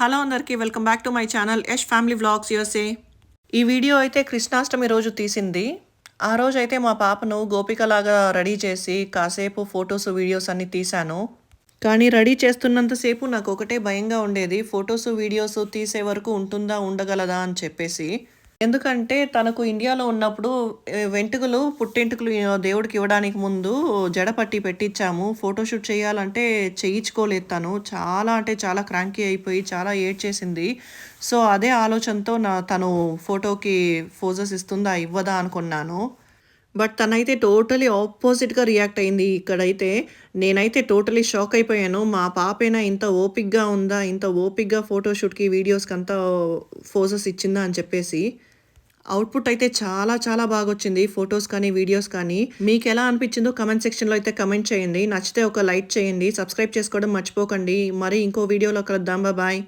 Hello అందరికీ welcome back to my channel Yash family vlogs USA. ఈ video అయితే కృష్ణాష్టమి రోజు తీసింది. ఆ రోజైతే మా పాపను గోపికలాగా రెడీ చేసి కాసేపు ఫొటోస్, వీడియోస్ అన్నీ తీశాను. కానీ రెడీ చేస్తున్నంత సేపు నాకు ఒకటే భయంగా ఉండేది. ఫొటోస్, వీడియోస్ తీసే వరకు ఉంటుందా, ఉండగలదా అని చెప్పేసి. ఎందుకంటే తనకు ఇండియాలో ఉన్నప్పుడు వెంట్రుకలు, పుట్టెంటుకలు దేవుడికి ఇవ్వడానికి ముందు జడ పట్టి పెట్టించాము. ఫోటోషూట్ చేయాలంటే చేయించుకోలేదు తను. చాలా అంటే చాలా క్రాంకీ అయిపోయి చాలా ఏడ్చేసింది. సో, అదే ఆలోచనతో తను ఫోటోకి పోజెస్ ఇస్తుందా, ఇవ్వదా అనుకున్నాను. బట్ తనైతే టోటలీ ఆపోజిట్‌గా రియాక్ట్ అయింది. ఇక్కడైతే నేనైతే టోటలీ షాక్ అయిపోయాను. మా పాపేనా ఇంత ఓపికగా ఉందా? ఇంత ఓపికగా ఫోటోషూట్‌కి, వీడియోస్‌కంతా పోజెస్ ఇచ్చిందా అని చెప్పేసి. అవుట్‌పుట్ అయితే చాలా చాలా బాగొచ్చింది. ఫోటోస్ కానీ, వీడియోస్ కానీ. మీకెలా అనిపించిందో కామెంట్ సెక్షన్‌లో అయితే కామెంట్ చేయండి. నచ్చితే ఒక లైక్ చేయండి. సబ్స్క్రైబ్ చేసుకోవడం మర్చిపోకండి. మరి ఇంకో వీడియోలో కలుద్దాం. బాయ్.